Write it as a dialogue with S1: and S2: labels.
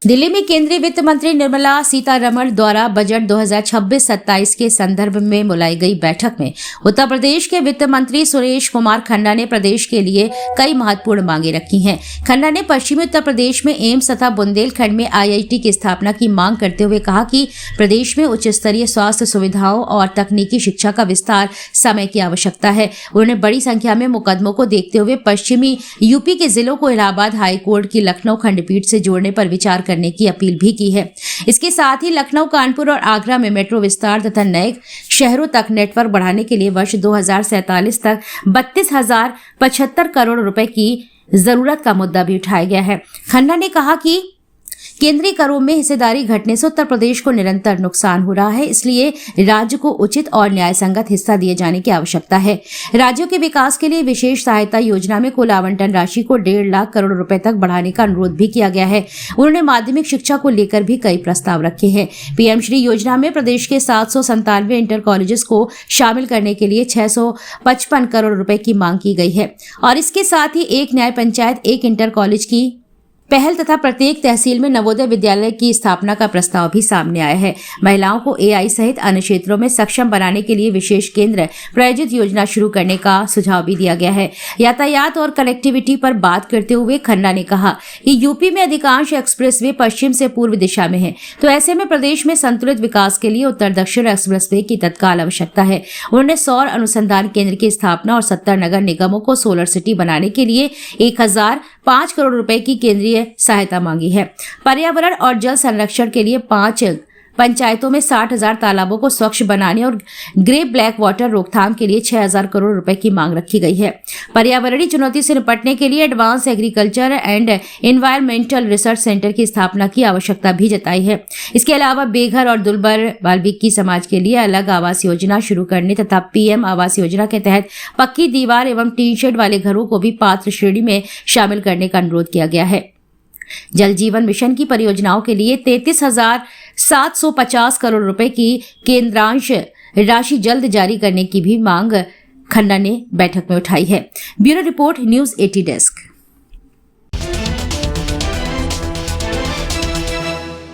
S1: दिल्ली में केंद्रीय वित्त मंत्री निर्मला सीतारमण द्वारा बजट 2026-27 के संदर्भ में बुलाई गई बैठक में उत्तर प्रदेश के वित्त मंत्री सुरेश कुमार खन्ना ने प्रदेश के लिए कई महत्वपूर्ण मांगे रखी हैं। खन्ना ने पश्चिमी उत्तर प्रदेश में एम्स तथा बुंदेलखंड में IIT की स्थापना की मांग करते हुए कहा कि प्रदेश में उच्च स्तरीय स्वास्थ्य सुविधाओं और तकनीकी शिक्षा का विस्तार समय की आवश्यकता है। उन्होंने बड़ी संख्या में मुकदमों को देखते हुए पश्चिमी यूपी के जिलों को इलाहाबाद हाईकोर्ट की लखनऊ खंडपीठ से जोड़ने पर विचार करने की अपील भी की है। इसके साथ ही लखनऊ, कानपुर और आगरा में मेट्रो विस्तार तथा नए शहरों तक नेटवर्क बढ़ाने के लिए वर्ष 2047 तक 32,075 करोड़ रुपए की जरूरत का मुद्दा भी उठाया गया है। खन्ना ने कहा कि केंद्रीय करों में हिस्सेदारी घटने से उत्तर प्रदेश को निरंतर नुकसान हो रहा है, इसलिए राज्य को उचित और न्यायसंगत हिस्सा दिए जाने की आवश्यकता है। राज्यों के विकास के लिए विशेष सहायता योजना में कुल आवंटन राशि को 1.5 लाख करोड़ रुपए तक बढ़ाने का अनुरोध भी किया गया है। उन्होंने माध्यमिक शिक्षा को लेकर भी कई प्रस्ताव रखे हैं। PM श्री योजना में प्रदेश के 797 इंटर कॉलेजेस को शामिल करने के लिए 655 करोड़ रुपए की मांग की गई है और इसके साथ ही एक न्याय पंचायत, एक इंटर कॉलेज की पहल तथा प्रत्येक तहसील में नवोदय विद्यालय की स्थापना का प्रस्ताव भी सामने आया है। महिलाओं को AI सहित अन्य क्षेत्रों में सक्षम बनाने के लिए विशेष केंद्र प्रायोजित योजना शुरू करने का सुझाव भी दिया गया है। यातायात और कनेक्टिविटी पर बात करते हुए खन्ना ने कहा कि यूपी में अधिकांश एक्सप्रेसवे पश्चिम से पूर्व दिशा में है, तो ऐसे में प्रदेश में संतुलित विकास के लिए उत्तर दक्षिण एक्सप्रेसवे की तत्काल आवश्यकता है। उन्होंने सौर अनुसंधान केंद्र की स्थापना और 70 नगर निगमों को सोलर सिटी बनाने के लिए 1005 करोड़ रुपए की केंद्रीय सहायता मांगी है। पर्यावरण और जल संरक्षण के लिए 5 पंचायतों में 60,000 तालाबों को स्वच्छ बनाने और ग्रे ब्लैक वाटर रोकथाम के लिए 6,000 करोड़ रुपए की मांग रखी गई है। पर्यावरणीय चुनौती से निपटने के लिए advance agriculture and environmental research centre की स्थापना की आवश्यकता भी जताई है। इसके अलावा बेघर और दुर्बल वाल्मीकि समाज के लिए अलग आवास योजना शुरू करने तथा PM आवास योजना के तहत पक्की दीवार एवं टीन शेड वाले घरों को भी पात्र श्रेणी में शामिल करने का अनुरोध किया गया है। जल जीवन मिशन की परियोजनाओं के लिए 33,750 करोड़ रुपए की केंद्रांश राशि जल्द जारी करने की भी मांग खन्ना ने बैठक में उठाई है। Bureau report, news 80 desk.